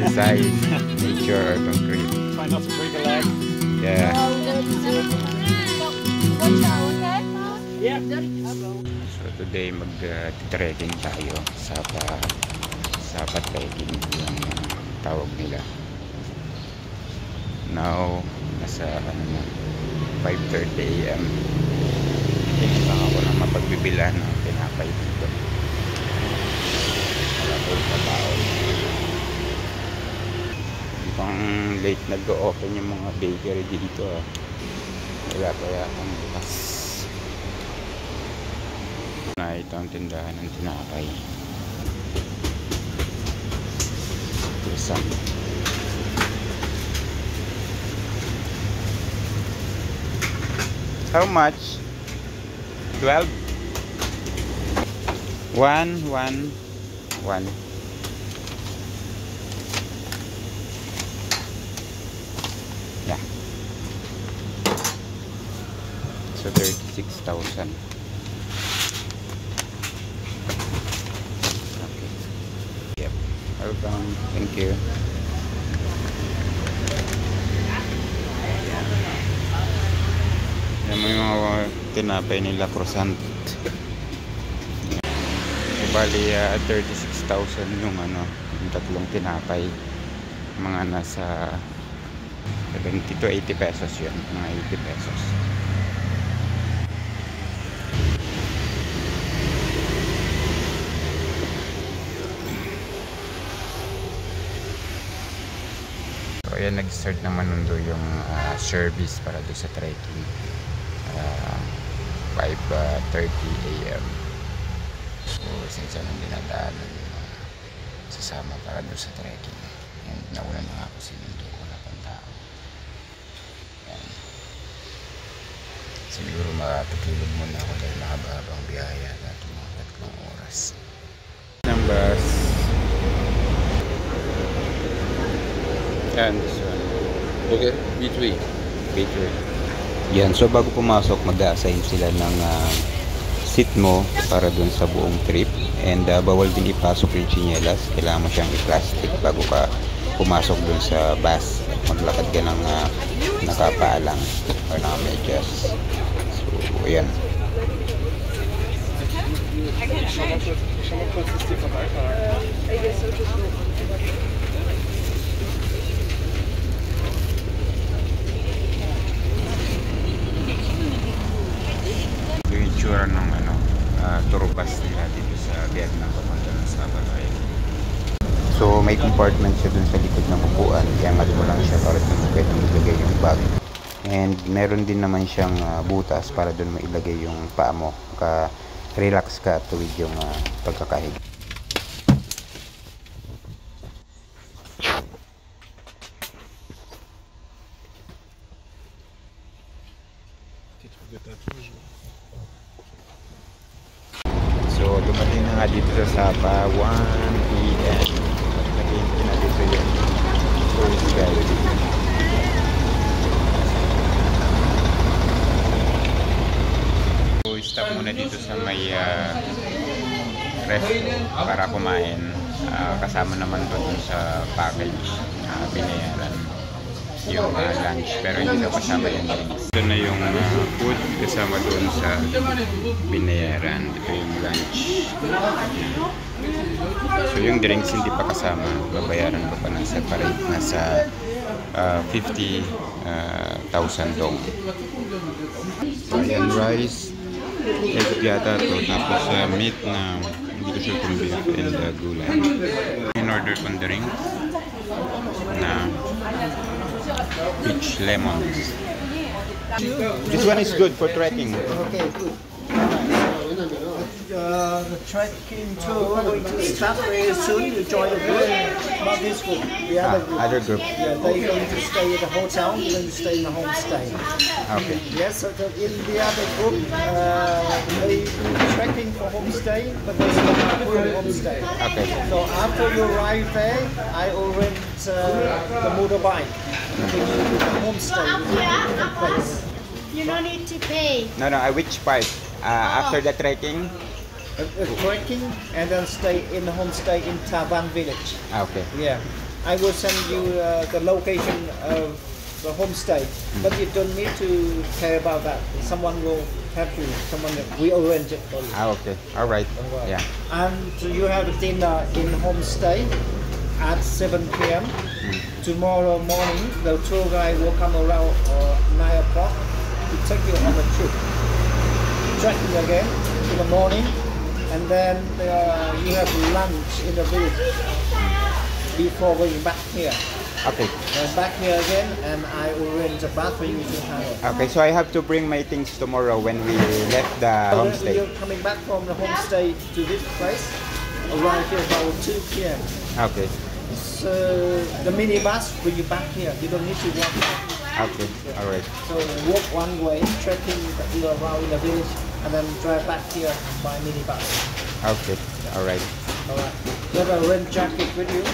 exercise, nature, or concrete. Try not to break a leg. Yeah. Yeah. So today mag-trekking tayo sa trekking yung tawag nila. Now nasa 5:30 AM. Tinatang ako na mapagbibilan ng tinapay dito. Wala po sa tao. Pang late nag-open yung mga bakery dito. Wala kaya ang bukas. Na ito ang tindahan ng tinapay. Isang how much? 12? 1. Yeah. So 36,000. Okay. Yep. Welcome. Thank you. Yan mo yung mga tinapay nila croissant. Bali 36,000 yung yung tatlong tinapay. Mga nasa 70 to 80 pesos yun. Mga 80 pesos. So ayan, nag-start naman nundo yung service para doon sa trekking. 5:30 AM. So since anong dinadaanan yung sasama para doon sa trekking. And nauna na nga ako sinundo. Wala pang tao. Yan. Siguro matutulog muna ako dahil mahaba-habang biyaya natin mga 3 oras. Ng bus. Yan, this one. Okay, B3. B3. Yan, so bago pumasok mag-assign sila ng seat mo para dun sa buong trip. And bawal din ipasok yung chinelas. Kailangan mo siyang i-plastic bago ka pumasok dun sa bus. Maglakad ka ng nakapaalang or nakamedyas. So, ayan. Yung itsura ng tour bus nila dito sa Vietnam papunta ng Sabah Island. So may compartment siya dun sa likod ng upuan, iangat mo lang siya para dun pwede ilagay yung bag. And meron din naman siyang butas para dun mailagay yung paa mo, relax ka tuwid yung pagkakahiga. So dumating na nga dito sa Sapa 1 PM. Naghihintay na dito yung tourist guide. So stop muna dito sa may resto para kumain. Kasama naman doon sa package binayaran yung lunch, pero hindi daw kasama yung drinks. Ito na yung food kasama doon sa binayaran. Ito yung lunch. So yung drinks hindi pa kasama, babayaran ko pa ng separate, nasa 50,000 dong. So ayan, rice, egg yata to, tapos meat na hindi ko sure kung beef and gulay. In order kong drink na peach lemon. This one is good for trekking. Okay, good. The trekking tour going to start very soon. You join the group, not this group, the other group. Other group. Yeah, they're going to stay at the hotel. You're going to stay in the homestay. Okay. Yes, so in the other group, they do trekking for homestay, but they still have food in homestay. Okay. So after you arrive there, I will rent the motorbike. You can go to the homestay, you can go to different place. You don't need to pay. No, which part? After the trekking? Trekking and then stay in the homestay in Tavan village. Okay. Yeah. I will send you the location of the homestay, but you don't need to care about that. Someone will help you. Someone will arrange it for you. Ah, okay. All right. Yeah. And you have a dinner in homestay at 7 p.m. Tomorrow morning, the tour guide will come around 9 o'clock to take you on a trip. Trekking again in the morning, and then you have lunch in the village before going back here. Okay. And back here again, and I arrange a bath for you to have. Okay, so I have to bring my things tomorrow when we left the homestay. You're coming back from the homestay to this place, arrive here about 2 p.m. Okay. So the minibus bring you back here. You don't need to walk back. Okay. All right. So walk one way, trekking around in the village, and then drive back here by minibus. Okay. All right. All right. You have a rain jacket with you.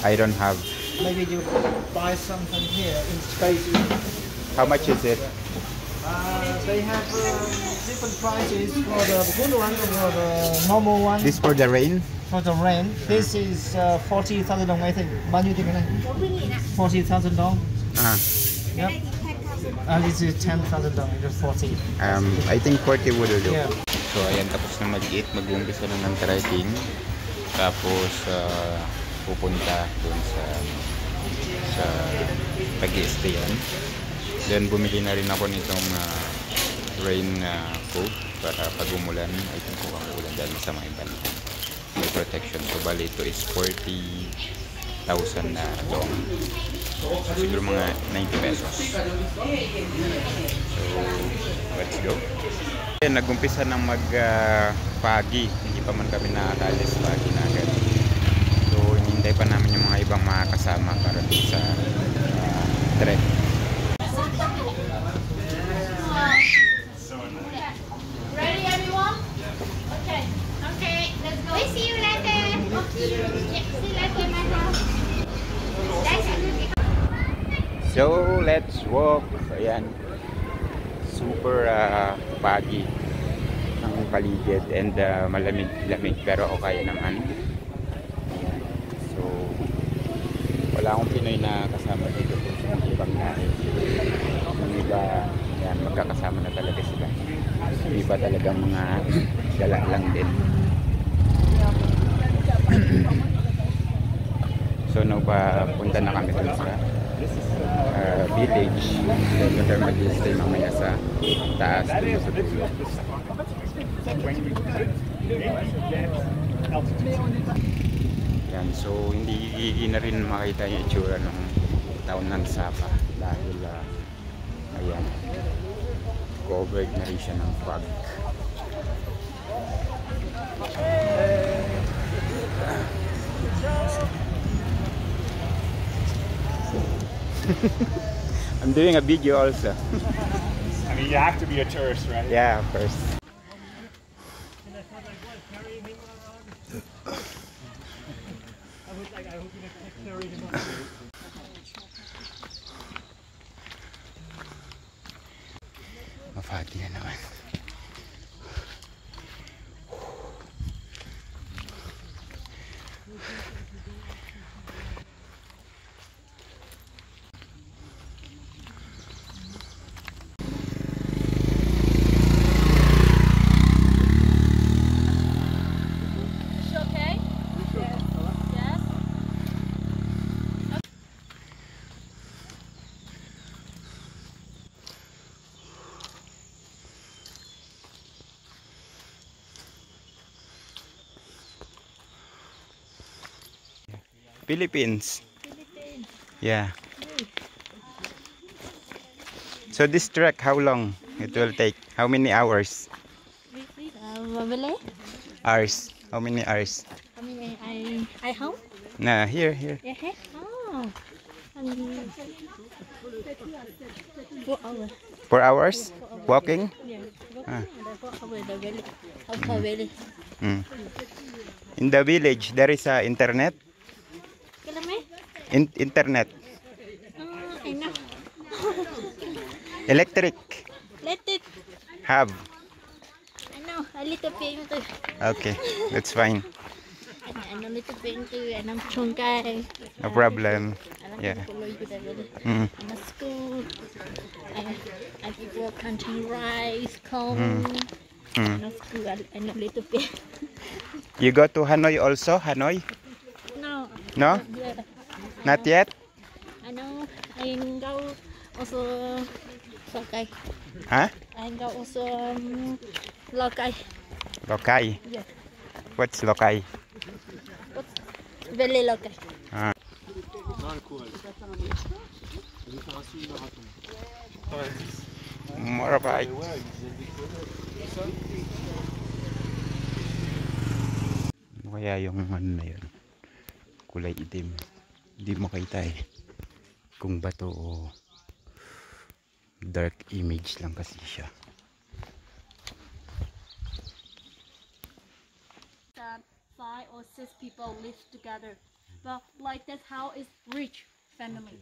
I don't have. Maybe you buy something here in space. How much is it? They have different prices for the good one, for the normal one. This for the rain? For the rain, this is 40,000 dong, I think. Bao nhiêu tiền cái này? 40,000 dong. Yep. This is 10,000 dong. It's 40. I think 40 would do. Yeah. So ayan, tapos na mag-eat, mag-umpisa na ng trekking. Tapos pupunta dun sa pag-i-stayan. Then bumili na rin ako nitong rain coat para pag umulan, I think kung ang ulan dahil sa mga iban. May protection. So bali ito is 40,000 na dong. Siguro mga 90 pesos. So let's go. Nag-umpisa ng mag-pagi. Hindi pa man kami nakakalis pagi na agad. So hinihintay pa namin yung mga ibang mga kasama para dun sa trek. Ready, everyone? Okay. Okay, let's go. We see you later. Okay. Yeah, see you later, my house. So let's walk. Ayan. Super pagi ang paligid and malamig-lamig pero okay naman. So wala akong Pinoy na kasama dito sa ibang lahi. Yung iba, yan, magkakasama na talaga sila. Yung iba talagang mga gala lang din. So punta na kami dun sa village. Then we're mag-stay mamaya sa taas dun sa dulo. Yan, so hindi na rin makita yung itsura ng taon ng Sapa dahil ayan, covered na rin siya ng fog. I'm doing a video also. I mean, you have to be a tourist, right? Yeah, of course. Mafati na naman. Philippines. Yeah. So this trek, how long it will take? How many hours? Mabili? Hours. How many hours? Kami ay home? Nah, here. Yeah, here? Oh. 4 hours. 4 hours? Walking? Yeah. Ah. 4 hours the village. Outside village. In the village, there is internet? Kilame? Internet. I know. Electric. Let it. Have. I know. A little bit. Okay, that's fine. and a little bit into and I'm chunkai. No problem. I like Yeah. to follow you there really. Mm. I'm a school. I people planting rice, corn, and a school and a little bit. You go to Hanoi also? Hanoi? No. No? Yeah. Not yet? I know. I go also Lokai. Huh? I go also Lokai. Lokai. Yeah. What's Lokai? Valley Lokai. Ah. Motorbike. Ano kaya yung ano na yun? Kulay itim. Hindi mo kita eh. Kung bato o dark image lang kasi siya. That 5 or 6 people live together, but like that house is rich family.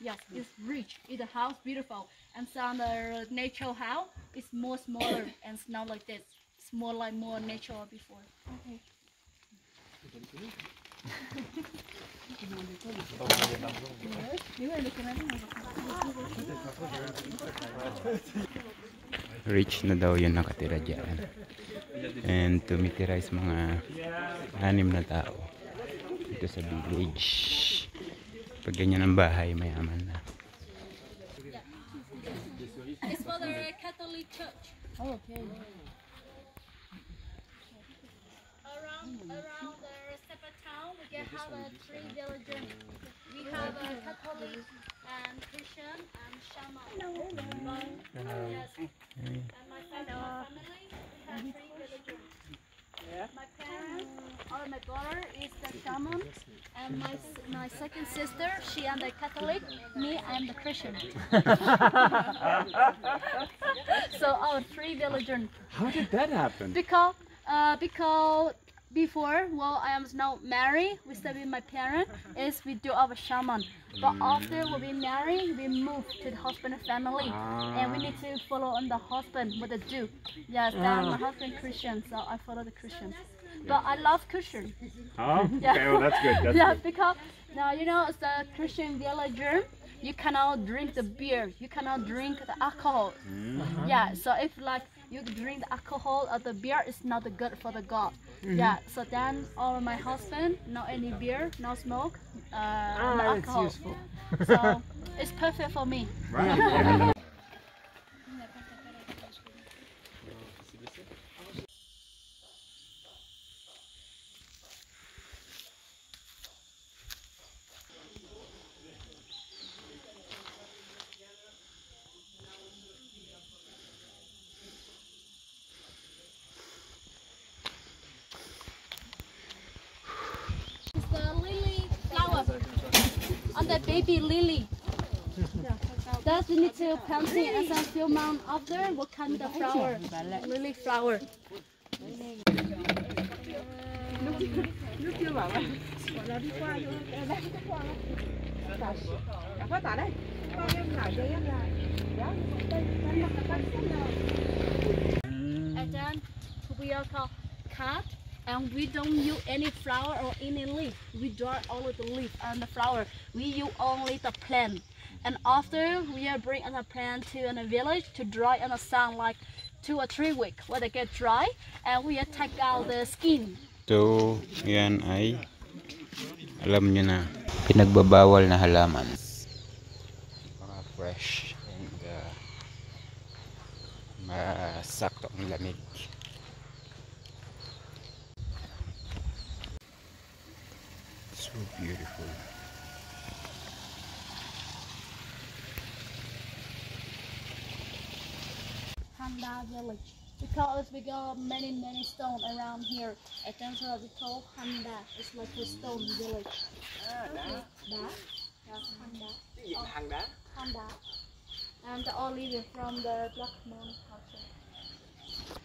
Yes, it's rich. It's a house beautiful, and some natural house is more smaller and it's not like this. It's more like more natural before. Okay. Rich na daw yun nakatira dyan. And tumitira is mga 6 na tao dito sa village. Pag ganyan ang bahay, mayaman na. It's for the Catholic Church. Oh, okay. Around the separate town, we can have 3 villages. We have a Catholic and Christian and Shaman. Yes. And my family, we have 3 villages. My parents, or my brother is the Shaman, and my second sister, she and the Catholic. Me, I'm the Christian. So our 3 villagers. How did that happen? Because before, well, I am now married, we stay with my parents, is we do our shaman. But after we marry, we move to the husband and family. And we need to follow on the husband, what they do. Yes, and my husband Christian, so I follow the Christians. But I love Christian. Oh, Yeah. okay, well that's good. That's Yeah, good. because now you know, as a Christian villager, you cannot drink the beer, you cannot drink the alcohol. Yeah, so if like you drink the alcohol or the beer, it's not good for the God. Yeah, so then all of my husband, no any beer, no smoke, no alcohol. So it's perfect for me. Right. It's the lily flower on the baby lily. That we need to plant it and some few months after will come the flower, lily flower. And then we are called cut, and we don't use any flower or any leaf. We dry all of the leaf and the flower. We use only the plant. And after we are bring the plant to a village to dry in the sun like 2 or 3 weeks when they get dry, and we take out the skin. So, yan ay alam nyo na pinagbabawal na halaman. Mga fresh and masakto ang lamig. So beautiful. Handa village. Because we got many stones around here. And then so we call Handa. It's like a stone village. Handa. Yes, Handa. Handa. And all living from the Black Moon culture.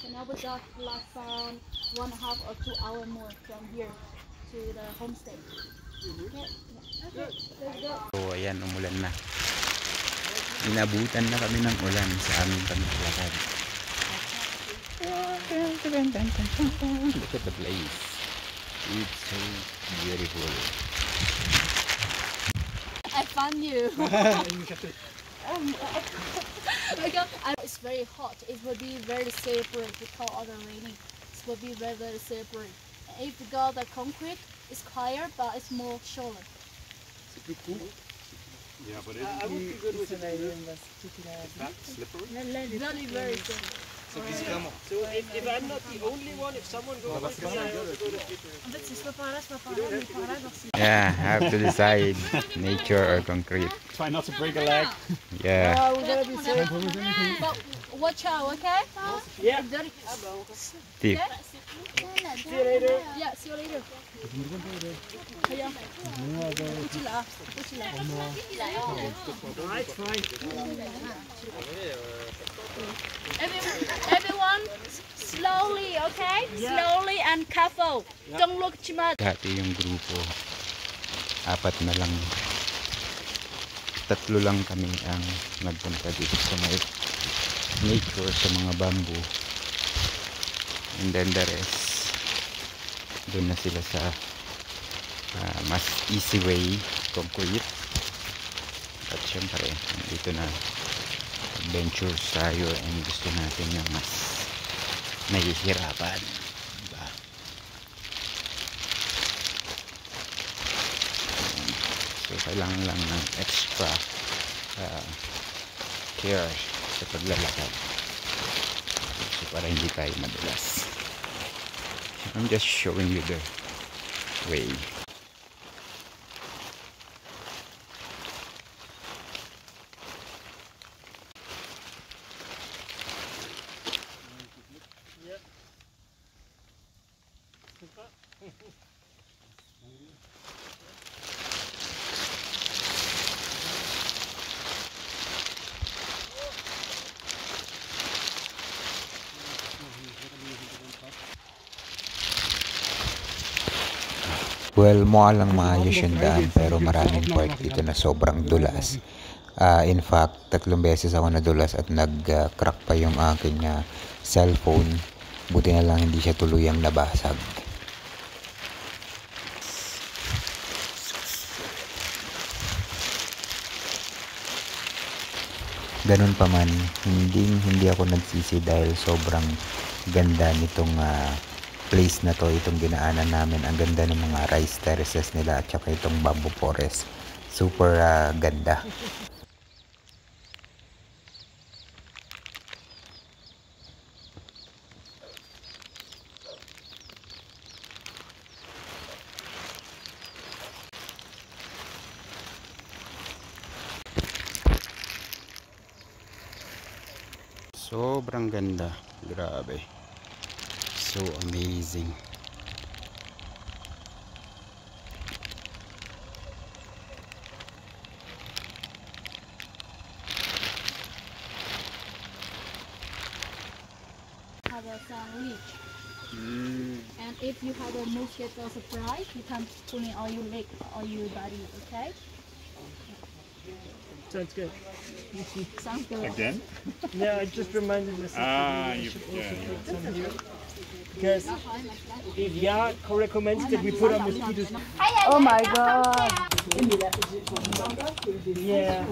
So now we got like 1.5 or 2 hours more from here to the homestay. Okay. Okay. Let's go. So ayan, umulan na. Inabutan na kami ng ulan sa aming paglalakad. Look at the place. It's so beautiful. I found you. It's very hot. It will be very separate because of the raining. It will be very, very separate. If you got the concrete, it's higher, but it's more shallow. Yeah, but I would be good with an alien. that slippery? Very, very simple. So if I'm not the only one, if someone goes like this, I also go to slippery. Yeah, have to decide nature or concrete. Try not to break a leg. Yeah. Oh, we're gonna be safe. But watch out, okay? Yeah. Steve. See you later. Yeah, see you later. Alright, fine. Everyone, slowly, okay? Slowly and careful. Don't look too much. Dati yung grupo, 4 na lang. 3 lang kami ang nagpunta dito sa may nature, sa mga bamboo. And then the rest, doon na sila sa mas easy way, concrete. At syempre, dito na adventures tayo and gusto natin yung mas nahihirapan, diba? So kailangan lang ng extra care sa paglalakad, so para hindi tayo madulas. I'm just showing you the way. Well, mukha lang maayos yung daan pero maraming part dito na sobrang dulas. In fact, 3 beses ako nadulas at nag-crack pa yung aking cellphone. Buti na lang hindi siya tuluyang nabasag. Ganun pa man, hindi ako nagsisi dahil sobrang ganda nitong place na to, itong dinaanan namin. Ang ganda ng mga rice terraces nila at saka itong bamboo forest. Super ganda. Sobrang ganda. Grabe. So amazing. Have a sandwich. And if you have a mosquito surprise, you can put it on your leg or your body, okay? Sounds good. Sounds good. Again? Yeah, I just reminded myself. Because if Yak recommends that we put on mosquitoes. Oh my god. Yeah.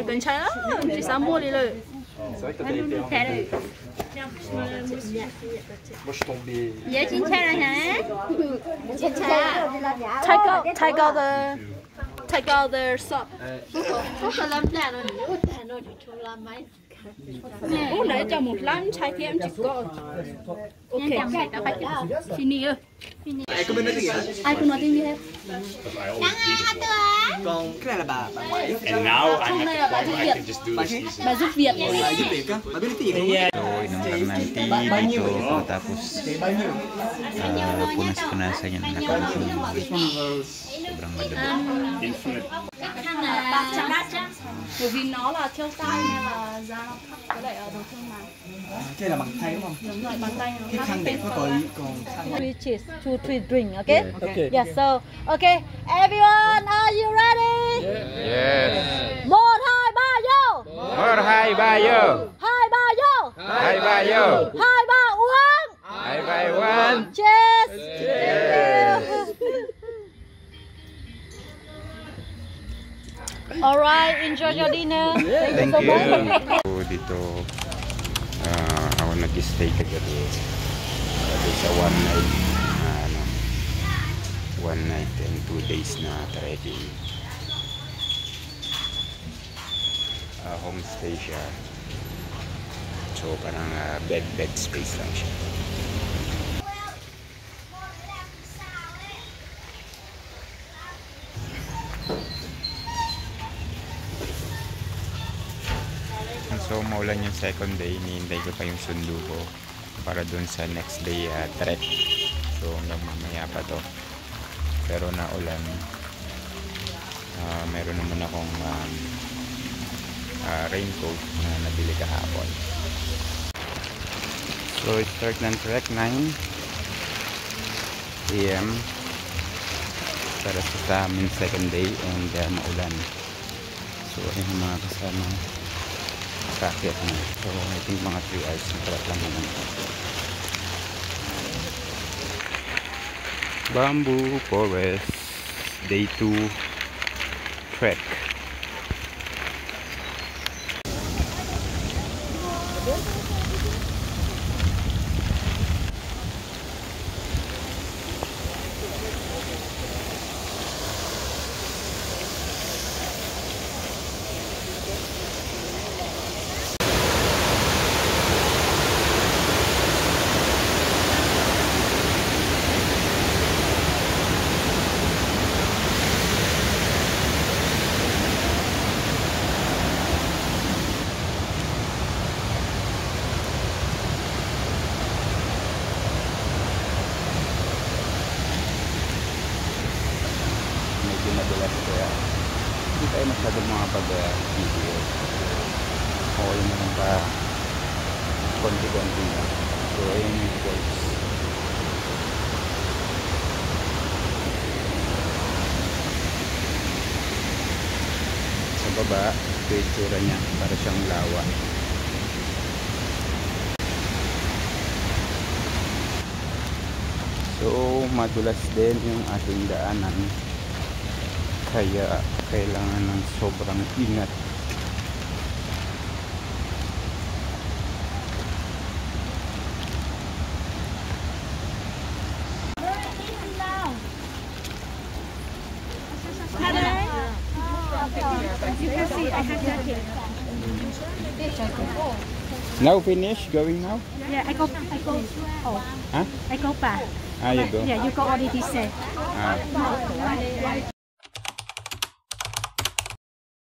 괜찮아? 쌈볼이를. Dạ chín cha rồi hả? Chín cha. Take out the salt. Ủa để cho một lăn chai thì em chỉ có. Ok. Fini ơi. Ai có biết nói tiếng gì hả? Ai có nói tiếng gì hết? Còn cái này là bà ngoại. And now I Hôm nay là bà giúp I việc. can just do this easy. Bà giúp việc. Bà giúp việc á? Bà biết nói tiếng gì không? So, inom lang ng tea dito tapos punas-punasan yun na sobrang madumi. Infinite. Bởi vì nó là theo tay nên là da nó thấp. Với lại vậy ở đồ thương mại. Cái là bằng tay đúng không? Đúng rồi, bằng tay. Cái khăn đẹp có tội còn khăn. 3 cheese, 2, 3 drink, okay? Okay. Yes, so, okay, everyone, are you ready? Yes. 1, 2, 3, vô! Hai ba vô. 2, 3, vô! Hai ba vô. 2, 3, uống! Hai ba one. Cheers! Cheers! Alright, enjoy your dinner. Thank so you. much. So, dito ako nag-stay kagabi. Sa one night and 2 days na trekking. Homestay siya. So parang bed space lang siya. So maulan yung second day, hinihintay ko pa yung sundo ko para dun sa next day trek. So hanggang mamaya pa to. Pero naulan. Meron naman akong raincoat na nabili kahapon. So start ng trek 9 AM para sa amin second day and maulan. So ayun yung mga kasama sakit na. So I think mga 3 hours na trek lang naman. Bamboo Forest Day 2 trek. Madalas kaya hindi tayo masyadong makapag-video. Okay naman pa konti-konti na. So ayun yung falls. Sa baba ito yung tsura niya, para siyang lawa. So madulas din yung ating daanan, kaya kailangan ng sobrang ingat. Now finish? Going now? Yeah, I go. Oh, Huh? I go back. Ah, you go? Yeah, you go already said. Ah.